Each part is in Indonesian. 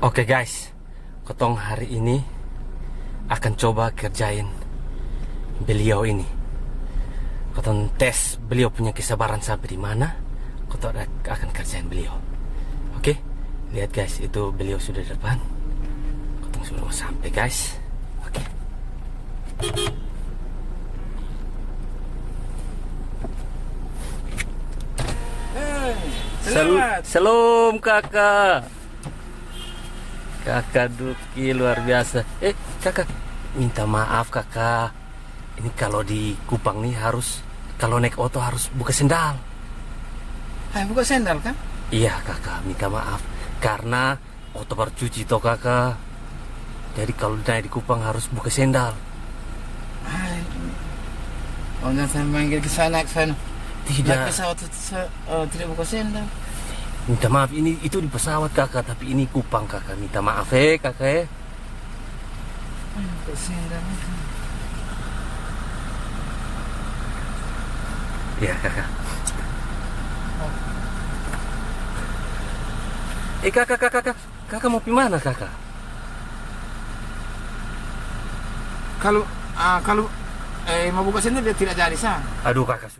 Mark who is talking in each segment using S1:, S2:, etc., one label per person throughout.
S1: Oke guys, Kotong hari ini akan coba kerjain beliau ini. Kotong tes beliau punya kesabaran sampai di mana. Kotong akan kerjain beliau. Oke, lihat guys, itu beliau sudah di depan. Kotong sudah mau sampai guys. Oke. Salam kakak. Kakak Duki luar biasa. Kakak, minta maaf kakak. Ini kalau di Kupang nih harus, kalau naik oto harus buka sendal.
S2: Buka sendal kan?
S1: Iya kakak, minta maaf. Karena oto baru cuci toh kakak. Jadi kalau naik di Kupang harus buka sendal.
S2: Oh, jangan manggil ke sana.
S1: Tidak.
S2: Naik pesawat tidak buka sendal.
S1: Minta maaf, ini itu di pesawat kakak, tapi ini Kupang kakak. Minta maaf kakak.
S2: Buka sendal.
S1: Iya kakak. Kakak mau pergi mana kakak?
S2: Kalau mau buka sendal dia tidak jadi sah.
S1: Aduh kakak.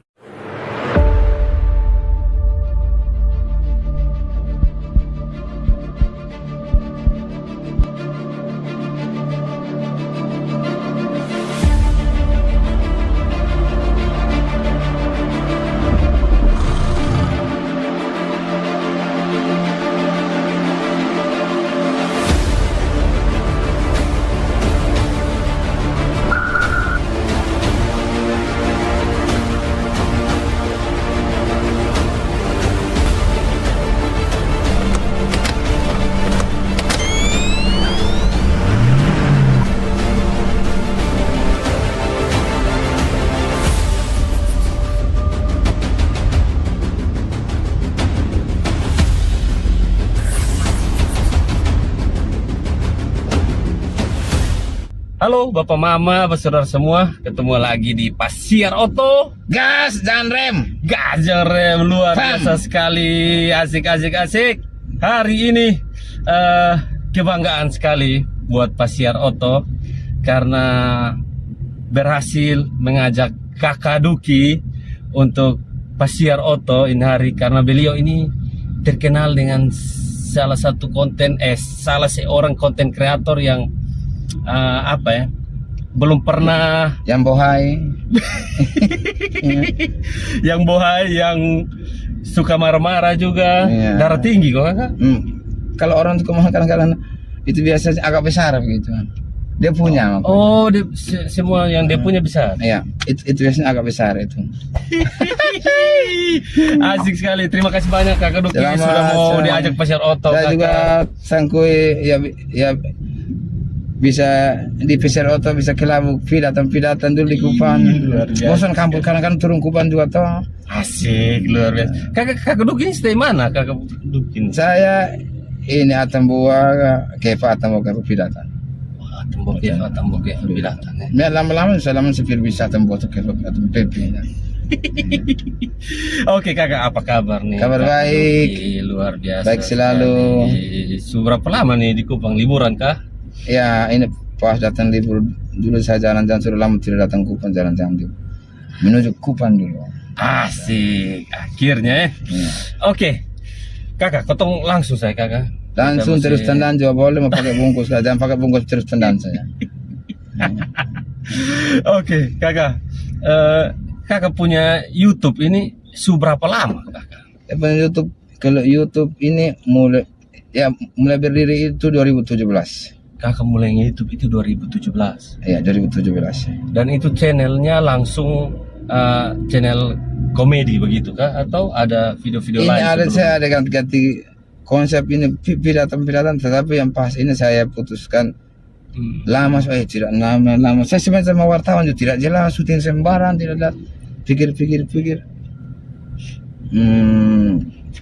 S1: Halo Bapak Mama, saudara semua, ketemu lagi di Pasiar Oto.
S2: Gas dan rem.
S1: Gas dan rem, luar biasa sekali, asik. Hari ini kebanggaan sekali buat Pasiar Oto karena berhasil mengajak Kakak Duki untuk Pasiar Oto ini hari, karena beliau ini terkenal dengan salah seorang konten kreator yang belum pernah
S2: Yang bohai.
S1: yang bohai, yang suka marah-marah juga,
S2: Iya.
S1: darah tinggi kok kakak.
S2: Kalau orang suka mahal kadang-kadang itu biasanya agak besar begitu. Dia punya.
S1: Oh, semua yang dia punya besar.
S2: Iya, itu biasanya agak besar itu.
S1: Asik sekali. Terima kasih banyak Kakak Duki sudah mau diajak Pasiar Oto.
S2: Saya juga sangkui ya bisa di Pasiar Oto, bisa kelabu pidatan dulu di Kupang. Bosan kampung kadang-kadang turun Kupang juga toh.
S1: Asik, luar biasa. Kakak Duki ini stay mana Kakak Duki?
S2: Saya ini Atambua Kepa pidatan.
S1: Tembok ya, pidatan.
S2: Ya lama-lama saya supir bisa Atambua ke PP.
S1: Oke kakak, apa kabar nih?
S2: Kabar
S1: Kakak
S2: baik.
S1: Duki, luar biasa.
S2: Baik selalu.
S1: Berapa lama nih di Kupang, liburan kah?
S2: Ya ini pas datang libur dulu saya jalan-jalan, sudah lama tidak datang Kupang, jalan-jalan dulu menuju Kupang dulu.
S1: Asik, akhirnya Oke kakak, potong langsung saya kakak.
S2: Langsung terus tendang juga boleh, mau pakai bungkus, jangan pakai bungkus, terus tendang saya.
S1: Oke kakak, kakak punya YouTube ini seberapa lama kakak?
S2: Punya YouTube, kalau YouTube ini mulai berdiri itu 2017.
S1: Kakak mulai YouTube itu 2017.
S2: Iya, 2017.
S1: Dan itu channelnya langsung channel komedi begitu kah? Atau ada video-video lain?
S2: Ini saya ada ganti konsep ini pidatan, tetapi yang pas ini saya putuskan lama, tidak lama. Saya sebenarnya sama wartawan juga tidak jelas, syuting sembarang, tidak ada pikir.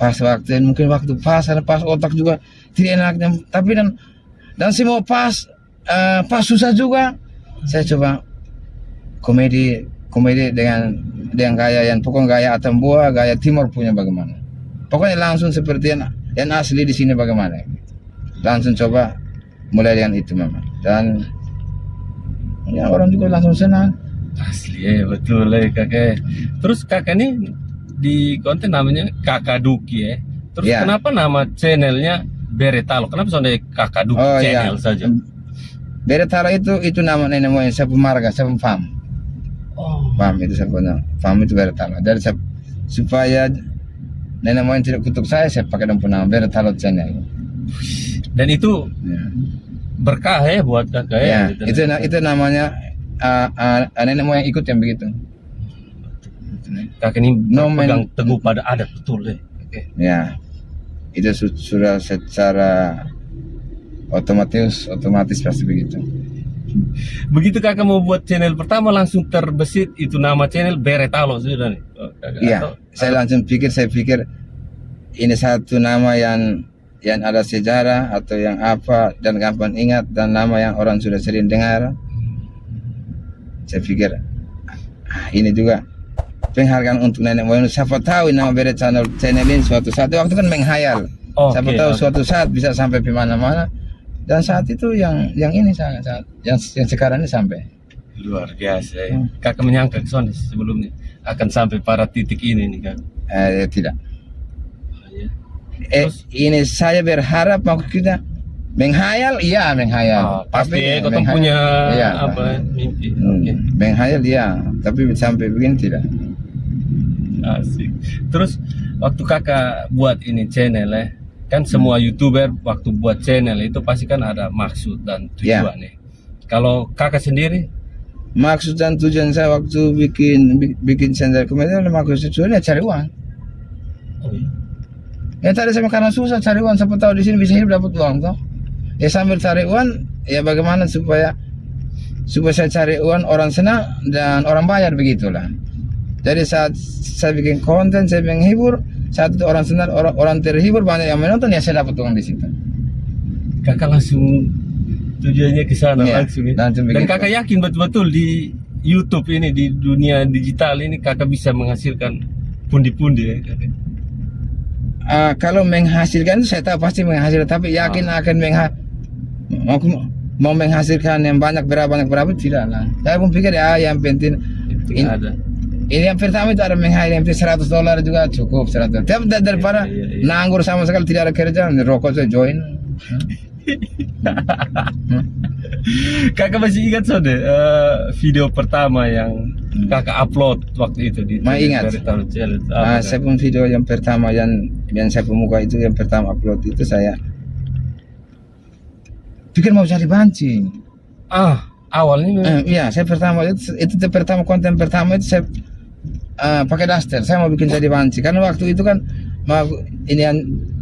S2: Pas mungkin waktu pas otak juga tidak enaknya, tapi dan semua pas susah juga. Saya coba komedi dengan gaya yang pokoknya gaya Atambua, gaya Timur punya bagaimana. Pokoknya langsung seperti yang asli di sini bagaimana. langsung coba mulai dengan itu memang, dan ya orang juga langsung senang.
S1: Asli ya, betul ya kakak. Terus kakak ini di konten namanya Kakak Duki ya. Terus
S2: Ya.
S1: kenapa nama channelnya Beretalo? Kenapa soalnya Kakak Duki
S2: Oh
S1: channel
S2: iya,
S1: saja?
S2: Beretalo itu nama nenek moyang saya, marga saya, farm.
S1: Oh,
S2: Farm itu saya punya, farm itu Beretalo. Jadi supaya nenek moyang tidak kutuk saya pakai nama Beretalo channel.
S1: dan itu
S2: Ya.
S1: berkah ya buat kakak ya.
S2: Ya, itu namanya nenek moyang ikut yang begitu.
S1: Kakak ini
S2: Nomen-
S1: berpegang teguh pada adat, betul ya. Oke.
S2: Ya, itu sudah secara otomatis pasti begitu.
S1: Begitu kakak mau buat channel pertama langsung terbesit itu nama channel Beretalo sudah nih. Oh, kakak,
S2: Iya,
S1: atau-
S2: saya pikir ini satu nama yang ada sejarah atau yang apa dan gampang ingat, dan nama yang orang sudah sering dengar. Saya pikir ini juga penghargaan untuk nenek moyang. Siapa tahu nama Beretalo channel ini suatu saat, waktu kan menghayal.
S1: Oke,
S2: Siapa tahu
S1: oke.
S2: suatu saat bisa sampai di mana-mana. Dan saat itu yang ini sangat yang sekarang ini sampai.
S1: Luar biasa ya. Kakak menyangka Son sebelumnya akan sampai pada titik ini nih kak.
S2: Tidak.
S1: Ya.
S2: Ini saya berharap waktu kita menghayal, iya menghayal.
S1: Pasti ya, kau
S2: menghayal,
S1: punya
S2: iya,
S1: apa mimpi. Oke.
S2: menghayal iya, tapi sampai begini tidak.
S1: Asik. Terus waktu kakak buat ini channel ya, kan semua youtuber waktu buat channel itu pasti kan ada maksud dan tujuan ya. Kalau kakak sendiri,
S2: Maksud dan tujuan saya waktu bikin channel kemarin, maksud tujuannya cari uang.
S1: oh iya.
S2: Ya tadi sama karena susah cari uang, siapa tahu di sini bisa hidup dapat uang toh. Ya sambil cari uang, ya bagaimana supaya saya cari uang, orang senang dan orang bayar, begitulah. Jadi saat saya bikin konten, saya menghibur, saat itu orang senang, orang terhibur, banyak yang menonton, ya saya dapat uang di situ.
S1: Kakak langsung tujuannya ke sana
S2: Iya,
S1: langsung ya.
S2: langsung
S1: Dan
S2: begitu.
S1: kakak yakin betul-betul di YouTube ini, di dunia digital ini kakak bisa menghasilkan pundi-pundi ya kakak.
S2: Kalau menghasilkan itu saya tahu pasti menghasilkan, tapi yakin akan mau menghasilkan yang banyak berapa tidak lah. Saya pun pikir ya yang penting
S1: Itu
S2: ini,
S1: ada.
S2: ini yang pertama itu ada menghasilkan, yang penting $100 juga cukup 100. Tapi daripada
S1: Iya.
S2: nganggur sama sekali tidak ada kerjaan, rokok saya join.
S1: Kakak masih ingat Sode video pertama yang kakak upload waktu itu di
S2: Masih ingat.
S1: Beretalo Challenge? Apa,
S2: Saya pun video yang pertama yang saya pemuka itu, yang pertama upload itu saya pikir mau cari banci.
S1: awalnya memang.
S2: Iya, saya pertama itu pertama, konten pertama itu saya pakai daster. Saya mau bikin jadi banci karena waktu itu kan mau ini yang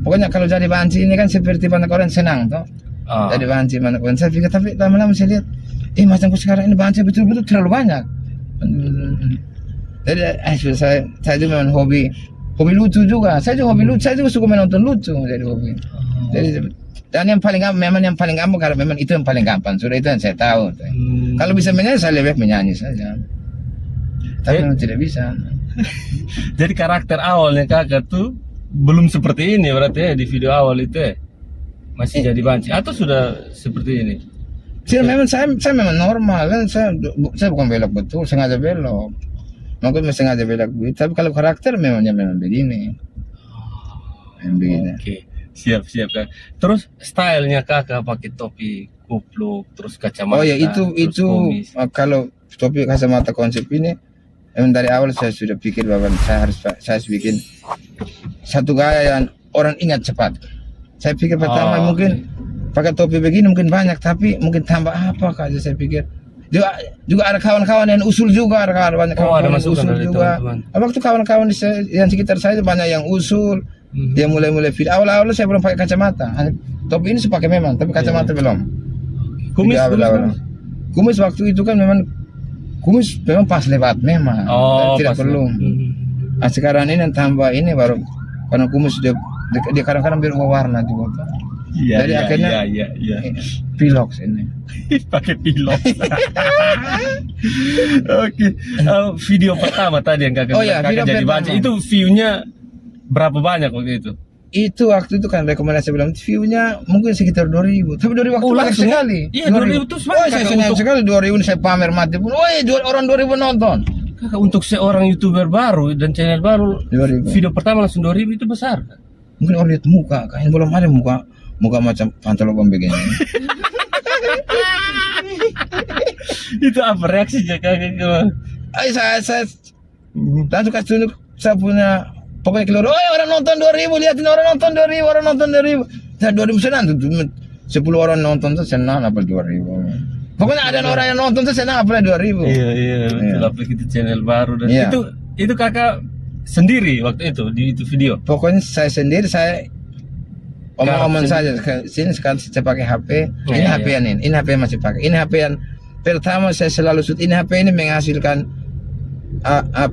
S2: pokoknya kalau jadi banci ini kan seperti banyak orang senang toh. Jadi banci banyak orang. Saya pikir, tapi lama-lama saya lihat, macamku sekarang ini banci betul-betul terlalu banyak. Jadi saya juga memang hobi lucu juga. Saya juga hobi lucu. Saya juga suka menonton lucu, jadi hobi. Jadi dan yang paling gampang karena memang itu yang paling gampang. Sudah itu yang saya tahu. Kalau bisa menyanyi, saya lebih menyanyi saja. Tapi memang tidak bisa.
S1: Jadi karakter awalnya kakak tuh belum seperti ini berarti ya di video awal itu ya? Masih jadi banci atau sudah seperti ini?
S2: Memang saya memang normal kan, saya bukan belok betul, sengaja belok. Mungkin sengaja belok begitu, tapi kalau karakter memang begini. Begini.
S1: Oke, siap Kak. Terus stylenya kakak pakai topi kupluk, terus kacamata.
S2: Oh ya,
S1: terus
S2: itu
S1: kumis.
S2: kalau topi kacamata konsep ini memang dari awal saya sudah pikir bahwa saya harus bikin satu gaya yang orang ingat cepat. Saya pikir pertama mungkin pakai topi begini mungkin banyak, tapi mungkin tambah apa aja saya pikir. Juga ada kawan-kawan yang usul juga, ada banyak kawan-kawan yang
S1: masukan
S2: usul
S1: dari
S2: juga.
S1: teman-teman.
S2: Waktu kawan-kawan yang sekitar saya itu banyak yang usul. Dia mulai video. Awal-awal saya belum pakai kacamata. Topi ini saya pakai memang, tapi kacamata belum.
S1: Kumis,
S2: Jadi awal-awal. Kumis waktu itu kan memang pas lewat memang. Tidak
S1: pas
S2: perlu. Sekarang ini yang tambah ini baru karena kumis dia kadang-kadang berubah warna juga.
S1: Iya,
S2: Jadi akhirnya
S1: iya.
S2: pilox ini.
S1: Pakai pilok. Oke. Video pertama tadi yang kakak
S2: Oh iya,
S1: bilang kakak
S2: video
S1: jadi
S2: pertama.
S1: banci itu view-nya berapa banyak waktu itu?
S2: Itu waktu itu kan rekomendasi bilang view-nya mungkin sekitar 2000. Tapi 2000 waktu
S1: Oh,
S2: banyak
S1: langsung?
S2: sekali.
S1: Iya, 2000 tuh
S2: Oh, saya senang
S1: untuk,
S2: sekali 2000 ini saya pamer mati pun. Woi, orang 2000 nonton.
S1: kakak, untuk seorang YouTuber baru dan channel baru,
S2: 2000.
S1: video pertama langsung 2000 itu besar.
S2: Mungkin orang lihat muka, kayaknya belum ada muka macam pantolon begini.
S1: Itu apa reaksinya kakak?
S2: Saya langsung kasih tunjuk saya punya pokoknya keluar. Oh, orang nonton 2000, lihatin orang nonton 2000, orang nonton 2000. Saya 2000 senang tuh. 10 orang nonton tuh senang apa 2000. Pokoknya ada orang yang nonton tuh senang apa 2000.
S1: Iya, betul. Apalagi itu channel baru dan
S2: Iya.
S1: itu kakak sendiri waktu itu di itu video.
S2: Pokoknya saya sendiri saya omong-omong saja. Sini sekarang saya pakai HP. Ini
S1: Iya,
S2: HP yang ini HP yang masih pakai. Ini HP yang pertama saya selalu shoot. Ini HP ini menghasilkan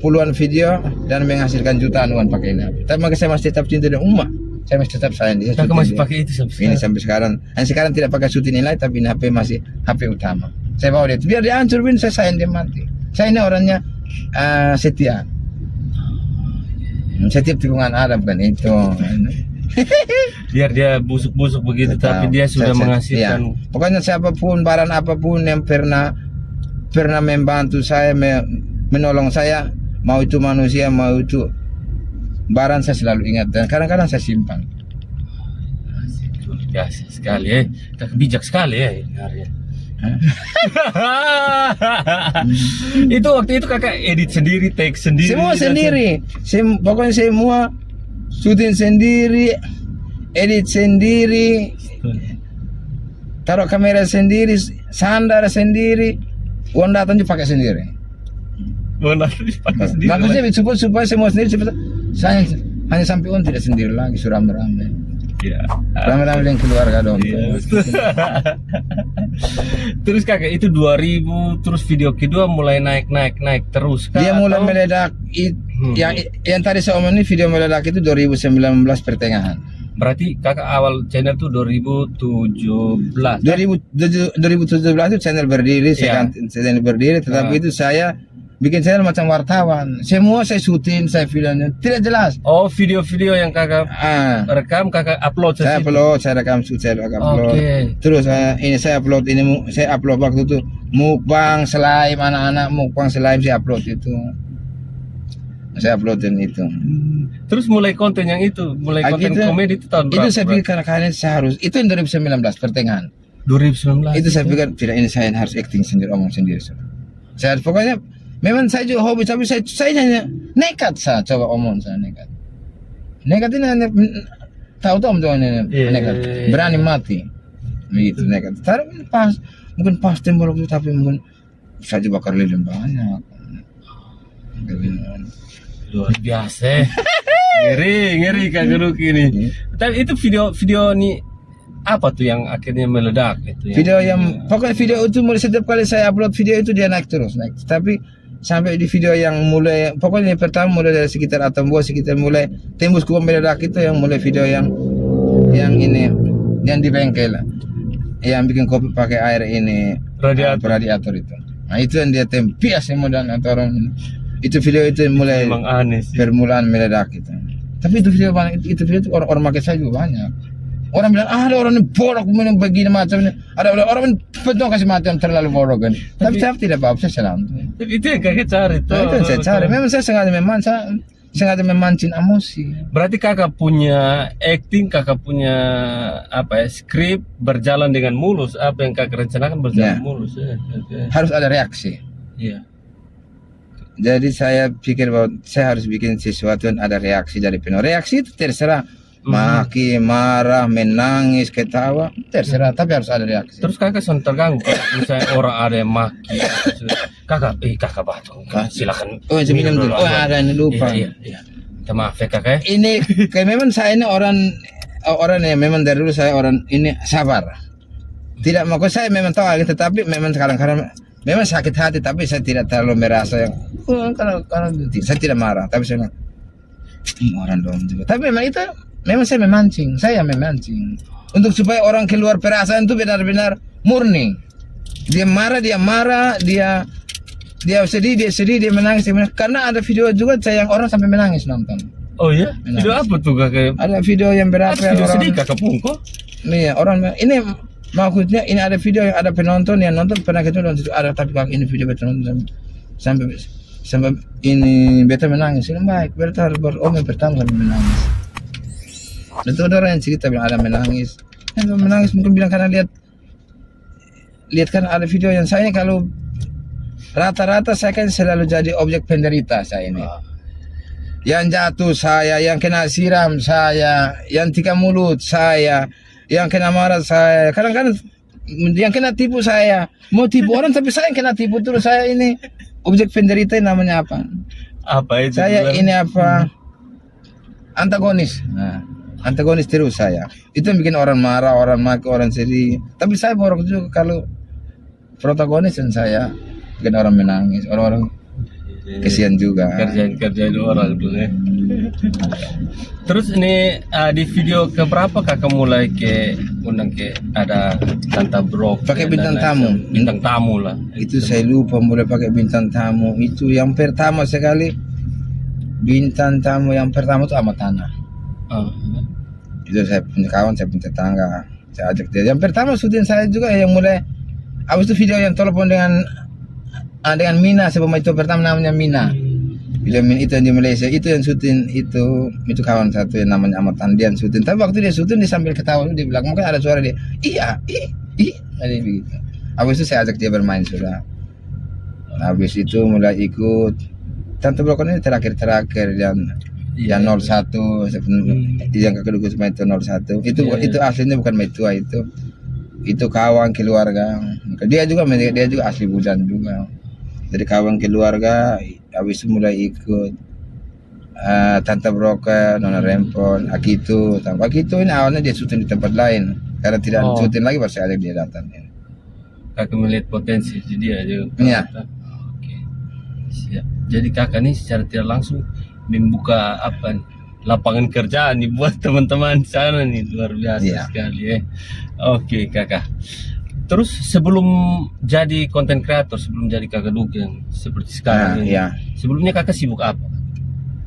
S2: puluhan video dan menghasilkan jutaan uang pakai ini HP. Tapi maka saya masih tetap cinta dengan umat. Saya masih tetap sayang dia.
S1: Kakak masih pakai itu sampai
S2: Ini
S1: sekarang?
S2: sampai sekarang. Dan sekarang tidak pakai shoot ini lagi, tapi ini HP masih HP utama. Saya bawa dia. Biar dia hancur, saya sayang dia mati. Saya ini orangnya setia. Setiap tikungan ada bukan itu.
S1: Biar dia busuk-busuk begitu, tapi dia sudah menghasilkan.
S2: Ya. Pokoknya siapapun, barang apapun yang pernah membantu saya, menolong saya, mau itu manusia, mau itu barang, saya selalu ingat dan kadang-kadang saya simpan.
S1: Luar biasa sekali, kakak bijak sekali ya. Itu waktu itu kakak edit sendiri, take sendiri.
S2: Semua sendiri. Pokoknya semua syuting sendiri, edit sendiri, taruh kamera sendiri, sandar sendiri, uang datang juga pakai sendiri.
S1: Pakai sendiri.
S2: Maksudnya supaya semua sendiri, saya hanya sampai uang tidak sendiri lagi, sudah rame-rame.
S1: Iya.
S2: Rame-rame dengan keluarga dong.
S1: Iya. Terus kakak itu 2000, terus video kedua mulai naik terus.
S2: Dia mulai meledak. Yang tadi saya omongin video meledak itu 2019 pertengahan.
S1: Berarti kakak awal channel tuh 2017.
S2: 2017 itu channel berdiri, channel berdiri, tetapi itu saya bikin channel macam wartawan. Semua saya syuting, saya filmnya tidak jelas.
S1: Oh, video-video yang kakak rekam, kakak upload.
S2: Saya upload, saya rekam, saya upload. Terus ini saya upload, saya upload waktu itu mukbang slime, anak-anak mukbang slime saya upload itu. Saya uploadin itu.
S1: Terus mulai konten yang itu, mulai konten komedi itu tahun berapa?
S2: Itu saya pikir karena saya harus, itu yang 2019 pertengahan.
S1: 2019.
S2: Itu saya pikir tidak, ini saya harus acting sendiri, omong sendiri. Saya pokoknya memang saya juga hobi, tapi saya hanya nekat saya coba omong, saya nekat. Nekat ini tahu-tahu nekat, berani mati, begitu nekat. Tapi mungkin pas tembok itu, tapi mungkin saya juga bakar lilin banyak.
S1: Luar biasa. ngeri Kak Geruk ini. Tapi itu video nih apa tuh yang akhirnya meledak itu?
S2: Video yang pokoknya video itu mulai setiap kali saya upload video itu dia naik terus. Tapi sampai di video yang mulai pokoknya yang pertama mulai dari sekitar Atambua, sekitar mulai tembus gua meledak itu yang mulai video yang ini yang di bengkel yang bikin kopi pakai air ini radiator itu. Nah itu yang dia tempias yang modal atau orang itu video itu mulai
S1: memang aneh sih.
S2: Permulaan meledak itu. Tapi itu video banyak, itu video itu orang pakai saya juga banyak. Orang bilang ada orang ini bodoh begini macam ini. Ada orang betul kasih macam terlalu bodoh kan. Tapi saya tidak apa-apa, saya senang.
S1: Tapi itu yang kakak cari tuh.
S2: Nah, itu yang saya cari. Memang saya sengaja memancing emosi.
S1: Berarti kakak punya acting, kakak punya skrip berjalan dengan mulus. Apa yang kakak rencanakan berjalan mulus.
S2: Harus ada reaksi.
S1: Iya.
S2: Jadi saya pikir bahwa saya harus bikin sesuatu yang ada reaksi dari penonton. Reaksi itu terserah, maki, marah, menangis, ketawa, terserah, tapi harus ada reaksi.
S1: Terus kakak sangat terganggu, misalnya orang ada yang maki, kakak batuk, silakan.
S2: Oh, minum dulu. Oh, ada ini lupa.
S1: Iya. Maaf ya kakak.
S2: Ini kayak memang saya ini orang yang memang dari dulu saya orang ini sabar. Tidak mau saya memang tahu, tetapi memang kadang-kadang memang sakit hati, tapi saya tidak terlalu merasa yang kalau saya tidak marah, tapi saya orang dong juga. Tapi memang itu memang saya memancing untuk supaya orang keluar perasaan itu benar-benar murni. Dia marah, dia sedih, dia menangis, karena ada video juga saya yang orang sampai menangis nonton.
S1: Oh ya? Video apa tuh kakak?
S2: Ada video yang berapa
S1: Ada video
S2: orang
S1: sedih kakak Pungko?
S2: nih orang ini maksudnya ini ada video yang ada penonton yang nonton pernah kita nonton itu ada tapi kalau ini video beta nonton sampai ini beta menangis ini baik beta harus yang pertama kali menangis itu ada orang yang cerita bilang ada menangis mungkin bilang karena lihat kan ada video yang saya kalau rata-rata saya kan selalu jadi objek penderita saya ini yang jatuh saya, yang kena siram saya, yang tikam mulut saya, yang kena marah saya, kadang-kadang yang kena tipu saya, mau tipu orang tapi saya yang kena tipu terus saya ini objek penderita namanya apa?
S1: Apa itu?
S2: Saya ini apa? Antagonis. Nah, antagonis terus saya. Itu yang bikin orang marah, orang maki, orang sedih. Tapi saya borok juga kalau protagonis dan saya bikin orang menangis, orang-orang kesian juga.
S1: Kerjaan orang dulu ya. Terus ini di video keberapa kakak mulai undang ada Tanta Brok
S2: pakai bintang tamu.
S1: Bintang tamu lah.
S2: Itu saya lupa mulai pakai bintang tamu. Itu yang pertama sekali bintang tamu yang pertama itu Amat Tanah. Itu saya punya kawan, saya punya tetangga, saya ajak dia. Yang pertama syuting saya juga yang mulai. Habis itu video yang telepon dengan Mina sebelum itu pertama namanya Mina. Video Mina itu yang di Malaysia itu yang syuting itu kawan satu yang namanya Amat Tanah dia yang syuting. Tapi waktu dia syuting dia sambil ketawa di belakang mungkin ada suara dia. Iya, ada begitu. Habis itu saya ajak dia bermain sudah. Habis itu mulai ikut Tante Brok ini terakhir yang 01 yang kedua sama itu 01 itu aslinya bukan Metua itu kawan keluarga dia juga asli Budan juga jadi kawan keluarga. Habis itu mulai ikut Tante Brok, Nona Rempon, Akito ini awalnya dia syuting di tempat lain karena tidak syuting lagi baru saya ajak dia datang
S1: kakak melihat potensi dia juga
S2: iya.
S1: Siap. Jadi kakak nih secara tidak langsung membuka lapangan kerjaan nih buat teman-teman di sana nih luar biasa sekali ya. Oke kakak. Terus sebelum jadi konten kreator, sebelum jadi kakak Dugeng seperti sekarang ini, sebelumnya kakak sibuk apa?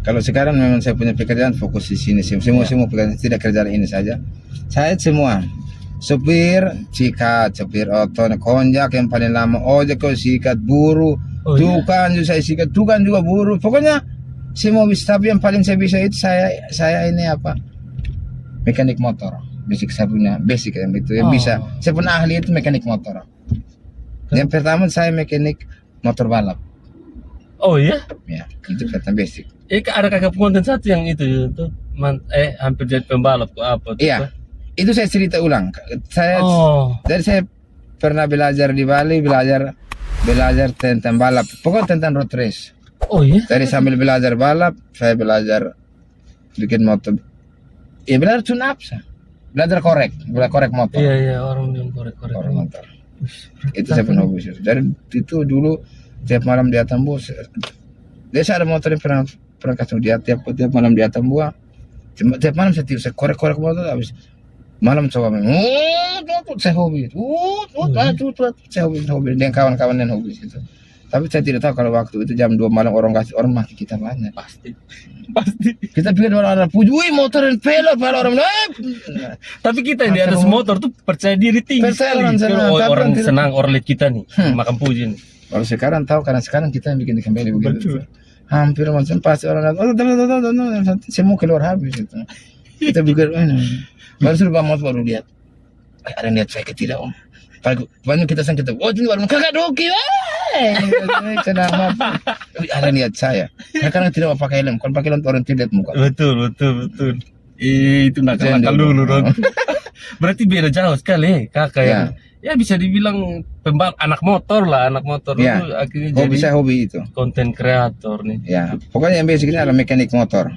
S2: Kalau sekarang memang saya punya pekerjaan fokus di sini semua pekerjaan tidak kerjaan ini saja. Saya semua supir, sikat, supir oto, konjak yang paling lama, ojek sikat, buruh. Tukang juga saya sikat, tukang juga buruh. Pokoknya semua bisa. Tapi yang paling saya bisa itu saya ini mekanik motor. Basic saya punya basic yang itu yang bisa. Saya pun ahli itu mekanik motor. Yang pertama saya mekanik motor balap.
S1: Oh iya?
S2: Ya, itu kata basic.
S1: Ada kakak konten satu yang itu tuh hampir jadi pembalap kok apa tuh?
S2: Iya. Itu saya cerita ulang. Dari saya pernah belajar di Bali, belajar tentang balap, pokoknya tentang road race. Oh iya? Dari sambil belajar balap, saya belajar bikin motor. Ya belajar tune up, belajar korek motor.
S1: Iya orang bilang korek
S2: motor. Itu saya pernah hobi. Dari itu dulu tiap malam di Atambu, dia ada motor yang pernah kasih dia tiap malam di Atambu. Tiap malam saya korek motor habis. Malam coba saya hobi saya hobi dengan kawan-kawan yang hobi itu. Tapi saya tidak tahu kalau waktu itu jam 2 malam orang mati kita banyak pasti kita pikir orang puji wih motor yang pelot orang
S1: tapi kita yang di atas motor tuh percaya diri tinggi sekali orang senang orang lihat kita nih makan puji nih.
S2: Kalau sekarang tahu karena sekarang kita yang bikin kembali begitu hampir macam pasti orang semua keluar habis itu. Kita pikir baru suruh motor baru lihat ada yang lihat saya ke tidak om banyak kita sang kita ini baru kakak Doki ada yang lihat saya karena tidak mau pakai helm kalau pakai helm orang tidak muka
S1: betul itu nakal dulu dong. Berarti beda jauh sekali kakak yang ya bisa dibilang anak motor
S2: ya.
S1: Itu akhirnya
S2: hobi
S1: jadi
S2: saya hobi itu
S1: konten kreator nih
S2: ya pokoknya yang basic ini adalah mekanik motor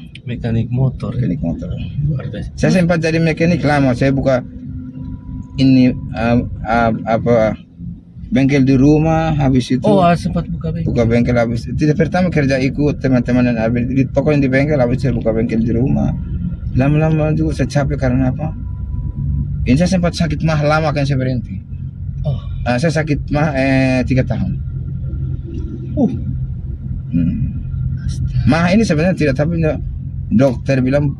S2: saya sempat jadi mekanik lama saya buka ini bengkel di rumah habis itu
S1: sempat
S2: buka bengkel habis itu pertama kerja ikut teman-teman dan pokoknya di bengkel habis saya buka bengkel di rumah lama-lama juga saya capek karena apa ini saya sempat sakit mah lama kan saya berhenti. Saya sakit mah 3 tahun. Mah ini sebenarnya tidak tapi dokter bilang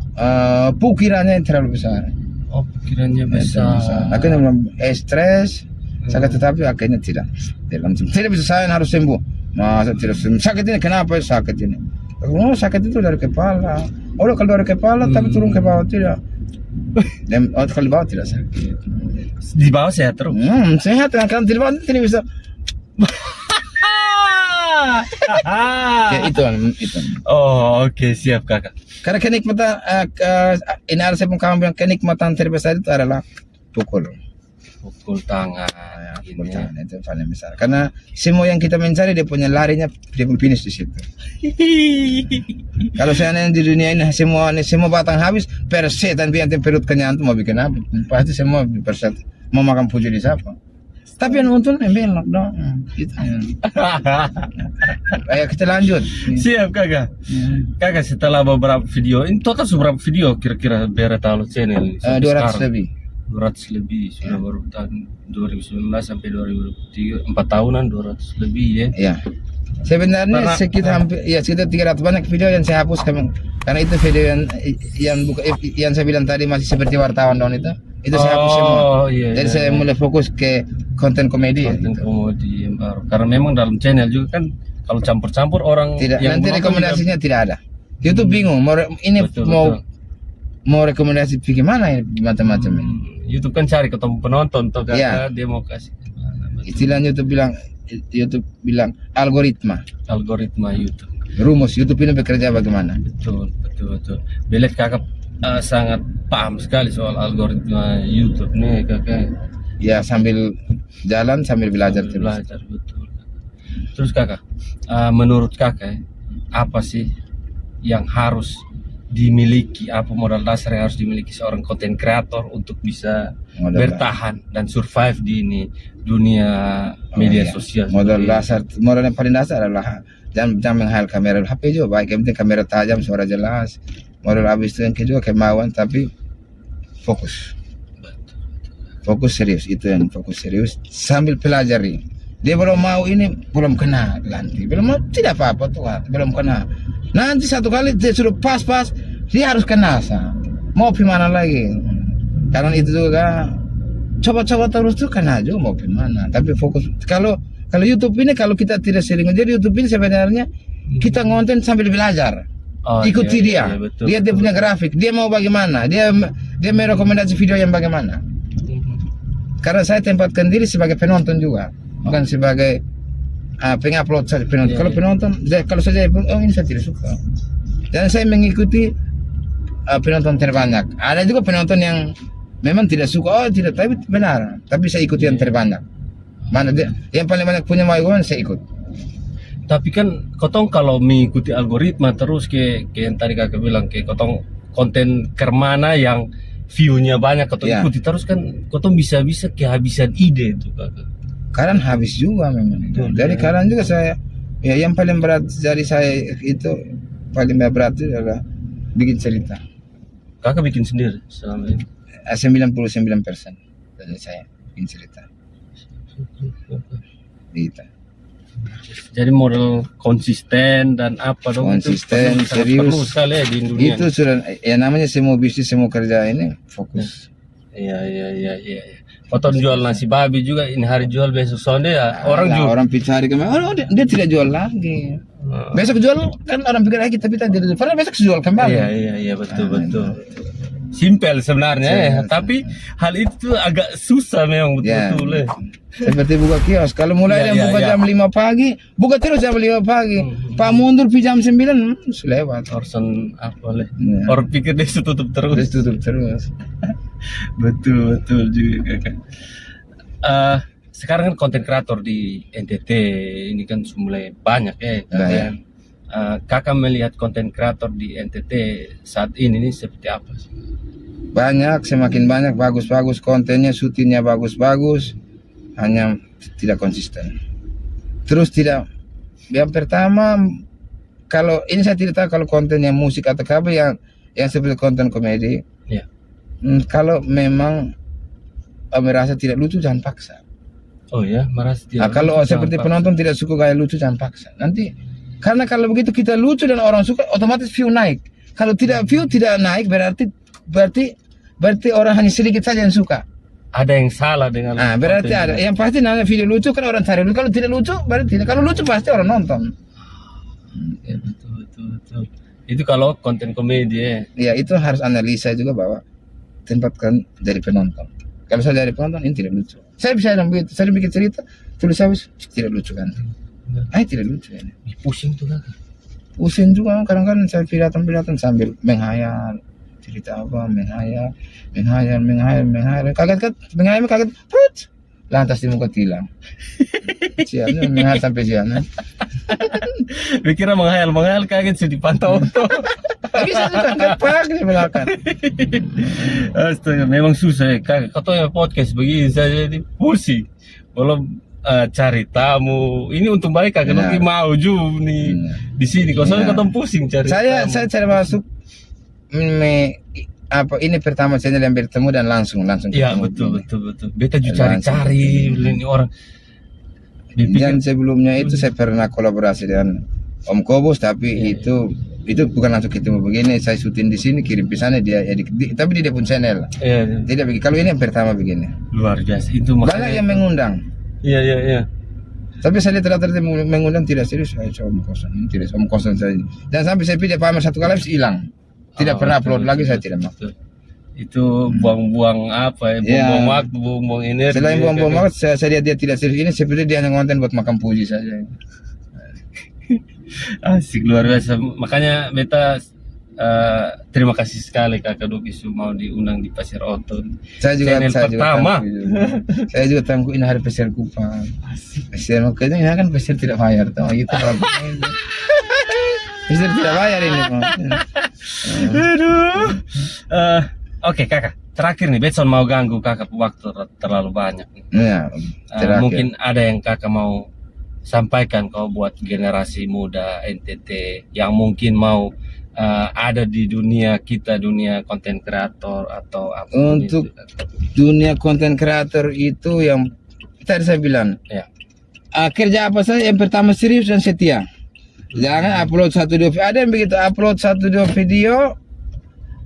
S2: pukirannya terlalu besar.
S1: Oh, pikirannya besar.
S2: Akhirnya bilang stres, sakit, tetapi akhirnya tidak langsung tidak bisa, saya harus sembuh. Masa tidak sembuh? Sakit ini kenapa sakit ini? Oh, sakit itu dari kepala. Oh, kalau dari kepala tapi turun ke bawah tidak. Dan kalau di bawah tidak sakit.
S1: Di bawah sehat terus.
S2: Sehat kan, di bawah tidak bisa. Ya, itu.
S1: Oh, oke, siap kakak.
S2: Karena kenikmatan ini ada saya pun kamu bilang kenikmatan terbesar itu adalah pukul
S1: tangan.
S2: Pukul tangan itu paling besar. Karena semua yang kita mencari dia punya larinya, dia pun finish di situ. Kalau seandainya di dunia ini semua batang habis, per se dan biar perut kenyang mau bikin apa? Pasti semua perset mau makan puji di siapa? Tapi yang untung belok dong. Gitu. Ayo kita lanjut.
S1: Siap kakak. Kakak setelah beberapa video, ini total seberapa video kira-kira Bera Talu channel?
S2: 200 lebih.
S1: 200 lebih sudah baru tahun 2019 sampai 2023, 4 tahunan 200 lebih ya.
S2: Iya. Sebenarnya sekitar 300 banyak video yang saya hapus karena itu video yang saya bilang tadi masih seperti wartawan dong itu saya hapus semua.
S1: Iya,
S2: jadi saya mulai fokus ke konten komedi.
S1: Konten komedi yang baru. Karena memang dalam channel juga kan kalau campur-campur orang
S2: tidak,
S1: yang
S2: nanti rekomendasinya tidak ada. YouTube bingung mau rekomendasi bagaimana ini macam-macam ini.
S1: YouTube kan cari ketemu penonton toh kan dia mau kasih.
S2: Istilah YouTube bilang algoritma
S1: YouTube.
S2: Rumus YouTube ini bekerja bagaimana?
S1: Betul. Belet kakak sangat paham sekali soal algoritma YouTube nih kakak.
S2: Ya sambil jalan sambil belajar terus.
S1: Betul. Terus kakak, menurut kakak apa sih yang harus dimiliki, apa modal dasar yang harus dimiliki seorang content creator untuk bisa bertahan dan survive di ini dunia media sosial?
S2: Modal yang paling dasar adalah jangan menghal kamera HP juga baik, yang penting kamera tajam, suara jelas. Modal habis itu yang kedua kemauan, tapi fokus serius, itu yang fokus serius sambil pelajari. Dia belum mau ini, belum kena ganti, belum mau tidak apa-apa tuh, belum kena. Nanti satu kali dia sudah pas, dia harus kena mau gimana lagi. Karena itu juga coba-coba terus tuh kena juga mau gimana. Tapi fokus. Kalau YouTube ini kalau kita tidak sering, jadi YouTube ini sebenarnya kita ngonten sambil belajar. Ikuti dia. Betul, dia punya grafik. Dia mau bagaimana? Dia merekomendasi video yang bagaimana? Karena saya tempatkan diri sebagai penonton juga, bukan sebagai pengupload saja penonton. Kalau penonton, kalau saja ini saya tidak suka. Dan saya mengikuti penonton terbanyak. Ada juga penonton yang memang tidak suka, tidak, tapi benar. Tapi saya ikuti yang terbanyak. Mana dia yang paling banyak punya mauan saya ikut.
S1: Tapi kan kotong kalau mengikuti algoritma terus ke yang tadi kakak bilang ke kotong konten kemana yang view-nya banyak kotong ikuti terus kan kotong bisa kehabisan ide itu kakak.
S2: Karena habis juga memang. Dari kalian juga saya yang paling berat dari saya itu paling berat itu adalah bikin cerita.
S1: Kakak bikin sendiri selama ini?
S2: 99% dari saya bikin cerita. Gitu.
S1: Jadi model konsisten dan apa dong?
S2: Konsisten, itu serius.
S1: Sekali ya di dunia.
S2: Itu sudah ya namanya semua bisnis, semua kerja ini fokus.
S1: Iya. Potong jual nasi babi juga ini hari jual, besok sonde ya orang
S2: cari kemana? Dia tidak jual lagi. Besok jual kan orang pikir lagi tapi tidak jual. Padahal besok jual kembali.
S1: Iya betul. Simpel sebenarnya tapi hal itu agak susah memang betul.
S2: Seperti buka kios, kalau mulai dia buka jam 5 pagi, buka terus jam 5 pagi. Pak mundur pi jam 9 lewat.
S1: Orson apa leh? Orang pikir dia tutup terus. Betul juga kakak. Sekarang kan konten kreator di NTT ini kan mulai banyak kakak. Kakak melihat konten kreator di NTT saat ini seperti apa sih?
S2: Banyak, semakin banyak, bagus-bagus kontennya, syutingnya bagus-bagus, hanya tidak konsisten. Terus tidak, yang pertama kalau ini saya tidak tahu kalau kontennya musik atau apa yang seperti konten komedi. Kalau memang merasa tidak lucu jangan paksa.
S1: Oh ya, merasa tidak.
S2: Kalau seperti penonton tidak suka gaya lucu jangan paksa. Nanti karena kalau begitu kita lucu dan orang suka, otomatis view naik. Kalau tidak view tidak naik berarti orang hanya sedikit saja yang suka.
S1: Ada yang salah dengan
S2: Berarti
S1: konten
S2: ada.
S1: ini.
S2: Yang pasti namanya video lucu kan orang cari lucu. Kalau tidak lucu berarti tidak. Kalau lucu pasti orang nonton.
S1: Ya, betul. Itu kalau konten komedi ya.
S2: Ya itu harus analisa juga bahwa tempatkan dari penonton. Kalau saya dari penonton ini tidak lucu. Saya bisa bilang begitu. Saya bikin cerita tulis habis tidak lucu kan? Tidak lucu ini.
S1: Pusing tuh Kakak.
S2: Pusing juga kadang-kadang saya pidato sambil menghayal cerita apa, menghayal, kaget, put, lantas di muka tilang. Siapnya menghayal sampai siapnya.
S1: Pikirnya menghayal kaget sih dipantau.
S2: Tapi saya juga angkat pak di belakang.
S1: Astaga, memang susah ya Kakak. Katanya podcast begini saja jadi pusing. Belum cari tamu. Ini untung baik Kakak nanti mau juga nih di sini. Kalau soalnya ketemu pusing cari tamu.
S2: Saya cari masuk ini pertama channel yang bertemu dan langsung
S1: Iya
S2: ketemu.
S1: betul. Beta juga cari ini orang.
S2: Dan sebelumnya itu saya pernah kolaborasi dengan Om Kobus, tapi itu bukan langsung ketemu begini. Saya syuting di sini, kirim pesannya dia edit, tapi dia pun channel.
S1: Iya.
S2: Tidak begini. Kalau ini yang pertama begini.
S1: Luar biasa. Itu
S2: Banyak yang mengundang.
S1: Iya.
S2: Tapi saya lihat rata-rata mengundang tidak serius. Saya coba Om Kosong saja. Dan sampai saya pilih pamer satu kali hilang. Tidak pernah upload lagi, saya tidak mau.
S1: Itu buang-buang apa ya? Buang-buang waktu, buang-buang energi.
S2: Selain buang-buang waktu, saya lihat dia tidak serius. Ini seperti dia hanya konten buat makan puji saja.
S1: Asik, luar biasa. Makanya beta terima kasih sekali Kakak Duki mau diundang di Pasir Oto.
S2: Saya juga
S1: pertama.
S2: Saya juga tangguh ini hari Pasir Kupang. Pasir makanya ini kan Pasir tidak bayar, tahu itu. Pasir tidak bayar ini.
S1: Aduh. Oke Kakak, terakhir nih Betson mau ganggu Kakak waktu terlalu banyak.
S2: Ya,
S1: mungkin ada yang Kakak mau sampaikan kau buat generasi muda NTT yang mungkin mau ada di dunia konten kreator atau apa.
S2: Untuk dunia konten kreator itu yang tadi saya bilang, kerja apa saja yang pertama serius dan setia. Jangan upload 1-2 video. Ada yang begitu upload 1-2 video,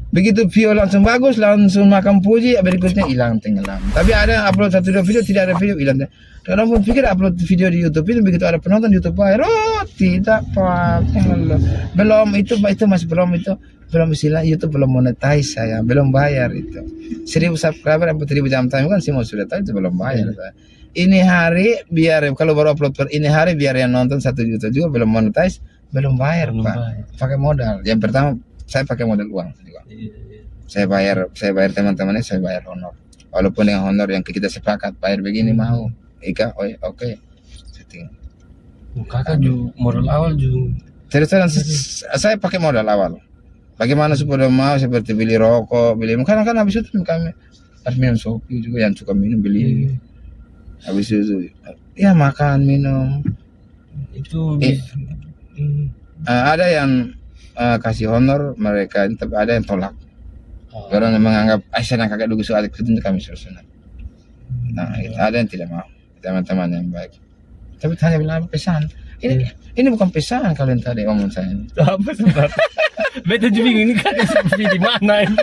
S2: begitu view langsung bagus, langsung makan puji, berikutnya hilang tenggelam. Tapi ada yang upload 1-2 video, tidak ada video, hilang. Kadang pun pikir upload video di YouTube itu begitu ada penonton YouTube bayar, tidak pak, belum itu masih belum istilah YouTube belum monetize saya, belum bayar itu. 1000 subscriber 4000 jam time kan semua sudah tahu itu belum bayar. Ini hari biar kalau baru upload ini hari biar yang nonton 1 juta juga belum monetize, belum bayar pak. Pakai modal. Yang pertama saya pakai modal uang juga. Saya bayar teman-temannya, saya bayar honor. Walaupun dengan honor yang kita sepakat bayar begini mau. Ika, oke. Setting.
S1: Kakak juga modal awal juga.
S2: Terus saya pakai modal awal. Bagaimana supaya mau seperti beli rokok, karena kan habis itu kami harus minum kopi juga yang suka minum beli. Habis itu ya makan minum. Itu ada yang kasih honor mereka, tapi ada yang tolak. Orang yang menganggap saya kakak dulu soal itu kami suruh. Nah, ada yang tidak mau. Teman-teman yang baik. Tapi tanya bilang pesan. Ini bukan pesan kalian tadi omong saya.
S1: Apa sebenarnya? Beta juga bingung ini kan seperti di mana ini.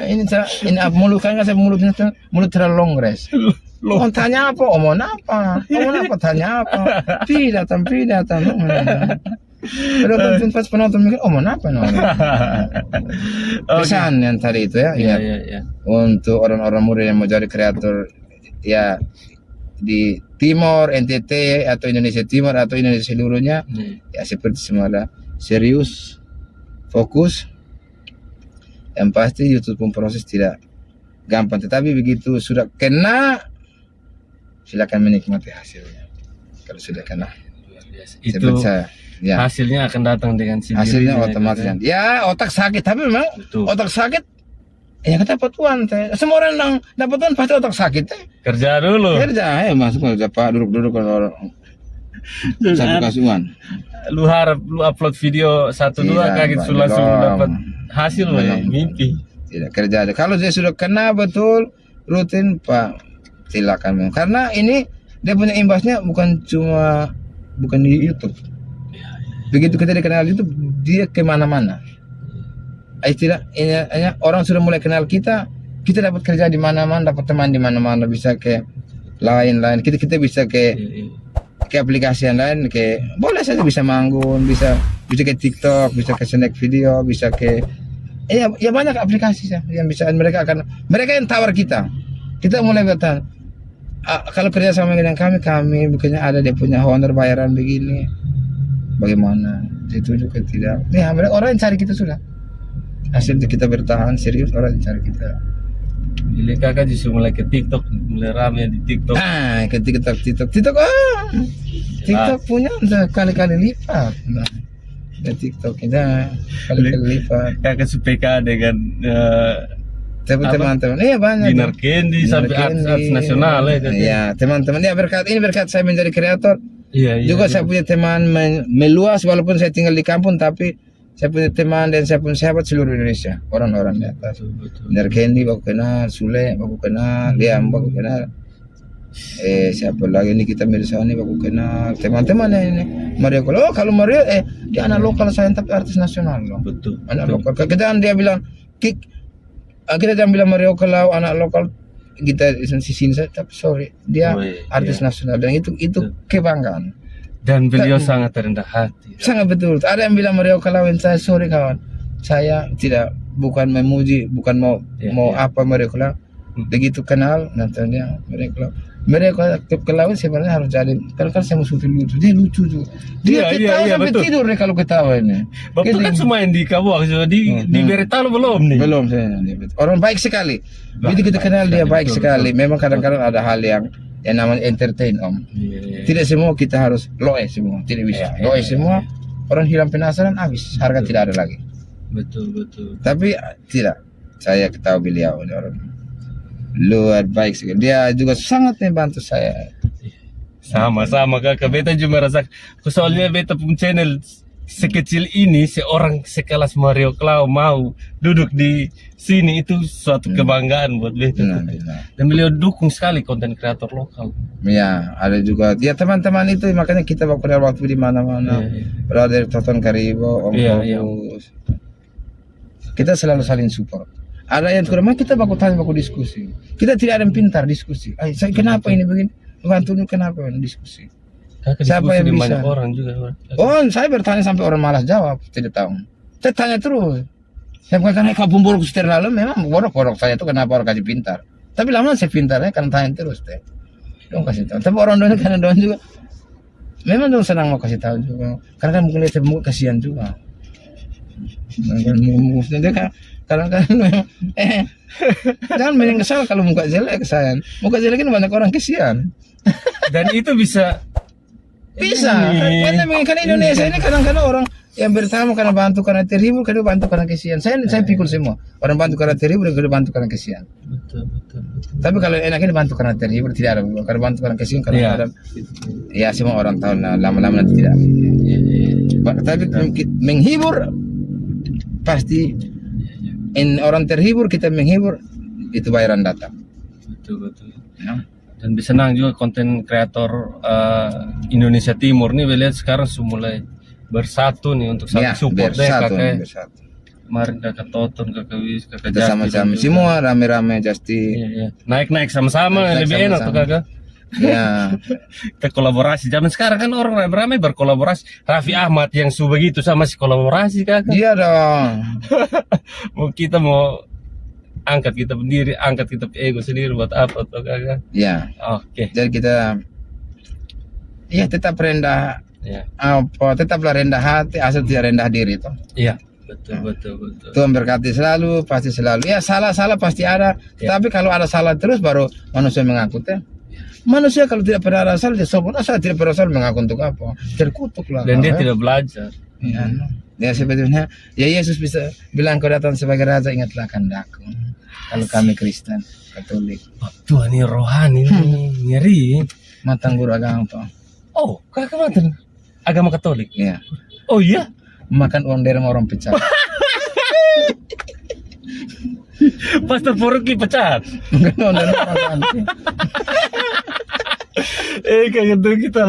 S2: Ini mulut kan saya mulut terlalu longres. Om tanya apa? Omong apa? Tanya apa? Pidatan. Penonton mikir omong apa? Pesan yang tadi itu ya.
S1: Iya.
S2: Untuk orang-orang muda yang mau jadi kreator ya di Timor, NTT atau Indonesia Timur atau Indonesia seluruhnya, ya seperti semula serius, fokus. Yang pasti YouTube pun proses tidak gampang, tetapi begitu sudah kena, silakan menikmati hasilnya. Kalau sudah kena,
S1: itu
S2: saya, ya.
S1: Hasilnya akan datang dengan sendirinya.
S2: Hasilnya otomatis. Ya otak sakit, tapi memang otak sakit. Ya kita dapat uang teh. Semua orang yang dapat uang pasti otak sakit teh.
S1: Kerja dulu.
S2: Kerja, masuk kerja pak, duduk kalau satu kasih uang.
S1: Lu harap lu upload video 1-2 kaget langsung dapat hasil mimpi.
S2: Tidak kerja ada. Kalau dia sudah kena betul rutin pak, silakan. Karena ini dia punya imbasnya bukan di YouTube. Begitu kita dikenal itu dia kemana-mana. tidak ini orang sudah mulai kenal kita dapat kerja di mana-mana, dapat teman di mana-mana, bisa ke lain-lain, kita bisa ke aplikasi yang lain, ke boleh saja bisa manggung, bisa ke TikTok, bisa ke snack video, bisa ke ya banyak aplikasi yang bisa mereka yang tawar kita mulai bertahan. Kalau kerja sama dengan kami bukannya ada dia punya honor bayaran begini, bagaimana itu juga tidak ya, mereka orang yang cari kita sudah hasil kita bertahan serius, orang yang cari kita.
S1: Jadi kakak justru mulai ke TikTok, mulai rame di TikTok.
S2: Ke TikTok TikTok punya udah kali-kali lipat. Nah, TikTok kita kali-kali lipat.
S1: Kakak sepeka dengan
S2: teman-teman. Iya banyak.
S1: Dinar Candy sampai artis nasional ya.
S2: Iya, teman-teman. Ya berkat saya menjadi kreator.
S1: Iya.
S2: Juga saya punya teman meluas walaupun saya tinggal di kampung, tapi saya punya teman dan saya punya sahabat seluruh Indonesia, orang-orang di atas. Dinar Candy baku kenal, Sule baku kenal, Liam baku kenal. Siapa lagi ini, kita Mirsani baku kenal. Teman-teman ini Mario Kalau kalau Mario dia anak lokal saya tapi artis nasional loh.
S1: Betul.
S2: Anak lokal. Kita dia bilang kita jangan bilang Mario Kalau anak lokal kita sini saya, tapi sorry dia artis nasional dan itu kebanggaan.
S1: Dan beliau sangat rendah hati.
S2: Sangat betul. Ada yang bilang Mario Kalawin, saya sorry kawan, saya tidak bukan memuji, bukan mau apa Mario Kalawin. Begitu kenal nantinya Mario Kalawin sebenarnya harus jadi karena saya musuh lucu, dia lucu juga. Dia ketawa sampai betul. Tidur deh kalau ketawa ini.
S1: Bapak kan cuma yang di Kabuang, di Beretalo belum nih?
S2: Belum saya. Orang baik sekali. Begitu kita kenal dia baik sekali. Memang kadang-kadang ada hal yang namanya entertain om. Tidak semua kita harus loe semua, tidak bisa. Loe semua orang hilang penasaran habis, harga tidak ada lagi.
S1: Betul.
S2: Tapi tidak, saya ketahui beliau orang luar baik sekali. Dia juga sangat membantu saya.
S1: Sama kakak, beta juga merasa soalnya beta pun channel sekecil ini seorang sekelas Mario Clau mau duduk di sini itu suatu kebanggaan buat beta. Dan beliau dukung sekali konten kreator lokal.
S2: Ya, ada juga ya teman-teman itu, makanya kita bakal waktu di mana-mana. Brother Toton Karibo, Om Fokus. Kita selalu saling support. Ada yang kurang, kita bakal tanya, bakal diskusi. Kita tidak ada yang pintar diskusi. Saya kenapa ini begini? Bantu kenapa diskusi? Siapa yang bisa?
S1: Orang juga.
S2: Saya bertanya sampai orang malas jawab, tidak tahu. Saya tanya terus. Saya bukan karena kau pemborok setelah lalu, memang borok saya itu kenapa orang kasih pintar. Tapi lama saya pintarnya karena tanya terus teh. Dong kasih tahu. Tapi orang doang karena doang juga. Memang dong senang mau kasih tahu juga. Karena kan mungkin lihat muka kasihan juga. Dia kan kadang-kadang jangan menyesal kalau muka jelek kesayan. Muka jelek kan banyak orang kasihan.
S1: Dan itu bisa.
S2: Karena Indonesia ini kadang-kadang orang yang pertama karena bantu karena terhibur, kedua bantu karena kesian. Saya pikul semua. Orang bantu karena terhibur, kedua bantu karena kesian.
S1: Betul.
S2: Tapi kalau enaknya bantu karena terhibur tidak ada. Karena bantu karena kesian karena ya semua orang tahu lama-lama nanti tidak. Tapi menghibur pasti orang terhibur, kita menghibur itu bayaran datang.
S1: Betul. Ya. Dan bisa senang juga konten kreator Indonesia Timur nih, lihat sekarang sudah mulai bersatu nih untuk saling support
S2: bersatu.
S1: Kemarin kakak Toton, kakak Wis, kakak
S2: Justin sama-sama semua rame-rame Justin.
S1: Iya. Naik sama-sama lebih enak tuh kakak.
S2: Ya.
S1: Kita kolaborasi. Zaman sekarang kan orang ramai berkolaborasi. Raffi Ahmad yang begitu sama si kolaborasi kakak.
S2: Iya dong.
S1: Kita mau angkat kita sendiri, angkat kita ego sendiri buat apa tuh kakak?
S2: Ya.
S1: Oke.
S2: Jadi kita tetap rendah.
S1: Ya.
S2: Tetaplah rendah hati, asal tidak rendah diri toh.
S1: Iya. Betul.
S2: Tuhan berkati selalu, pasti selalu. Ya salah pasti ada. Tapi kalau ada salah terus baru manusia mengaku teh. Manusia kalau tidak pernah ada salah, dia sombong. Saya tidak pernah salah mengaku untuk apa? Terkutuklah.
S1: Dan dia tidak belajar.
S2: Ya sebetulnya ya Yesus bisa bilang kau datang sebagai raja, ingatlah kehendakku. Kalau kami Kristen Katolik.
S1: Tuhan ini rohani nyeri.
S2: Matang guru agama apa?
S1: Oh, kakak mantan agama Katolik.
S2: Iya.
S1: Oh iya.
S2: Makan uang dari orang pecat.
S1: Pastor Poruki pecat.
S2: Makan uang dari orang.
S1: Kayak gitu kita.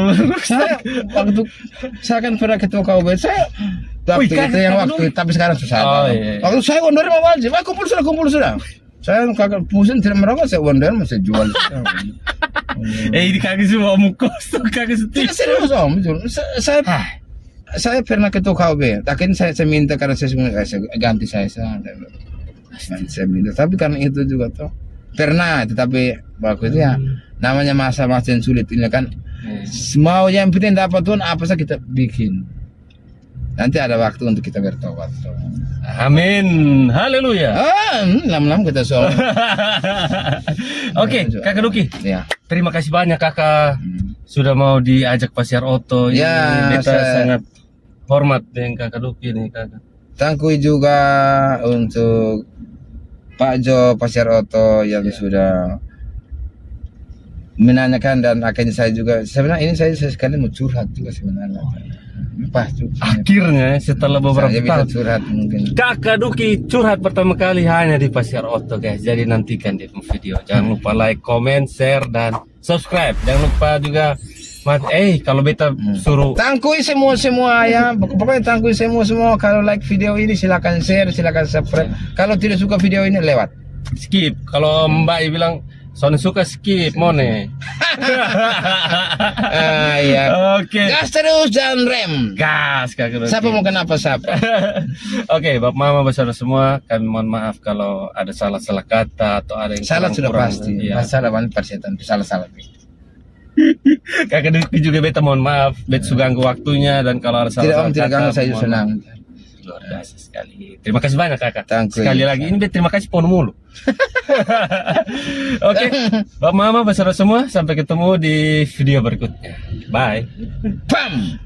S2: Saya kan pernah ketua KUB, saya Waktu
S1: Kakak
S2: itu yang
S1: dulu.
S2: waktu, tapi sekarang susah.
S1: Oh, iya.
S2: Waktu saya wonder mau wajib, kumpul sudah. Saya kakak pusing tidak merokok, saya wonder masih jual.
S1: Ini kakak semua omong kosong, kakak
S2: Tidak
S1: setia.
S2: serius om, betul. Saya pernah ke KB, tapi saya minta karena saya ganti saya minta. Tapi karena itu juga tuh pernah, tetapi waktu itu ya namanya masa-masa yang sulit ini kan. Mau yang penting dapat Tuhan apa saja kita bikin. Nanti ada waktu untuk kita bertobat.
S1: Amin. Haleluya.
S2: Lama-lama kita soal.
S1: Oke, Kakak Duki.
S2: Ya.
S1: Terima kasih banyak Kakak sudah mau diajak Pasiar Oto.
S2: Ya,
S1: Ini kita
S2: saya-
S1: sangat hormat dengan Kakak Duki nih Kakak.
S2: Tangkui juga untuk Pak Jo Pasiar Oto yang sudah menanyakan, dan akhirnya saya juga sebenarnya ini saya sekali mau curhat juga sebenarnya. Pas juga.
S1: Akhirnya setelah beberapa
S2: Saya bisa
S1: tahun
S2: curhat mungkin.
S1: Kakak Duki curhat pertama kali hanya di Pasiar Oto guys. Jadi nantikan di video. Jangan lupa like, comment, share, dan subscribe. Jangan lupa juga kalau beta suruh
S2: Tangkui semua ya, pokoknya tangkui semua. Kalau like video ini silakan share, silakan subscribe. Kalau tidak suka video ini lewat.
S1: skip. Kalau Mbak bilang soalnya suka skip, mone.
S2: Iya.
S1: Oke.
S2: Gas terus dan rem.
S1: Gas Kakak Duki.
S2: Siapa mau kenapa siapa?
S1: Oke, Bapak Mama besar semua, kami mohon maaf kalau ada salah-salah kata atau ada yang
S2: Salah sudah
S1: kurang-kurang.
S2: pasti.
S1: Iya.
S2: Masalah banget persetan itu salah.
S1: Kakak Duki juga beta mohon maaf, beta sudah ganggu waktunya, dan kalau ada
S2: Tidak
S1: salah-salah
S2: om, tidak ganggu, saya
S1: mohon
S2: senang.
S1: maaf. Luar biasa sekali. Terima kasih banyak Kakak.
S2: Tangkui.
S1: Sekali lagi ini beta terima kasih pohon mulu. Oke, Bapak Mama besar semua, sampai ketemu di video berikutnya. Bye.
S2: Bam.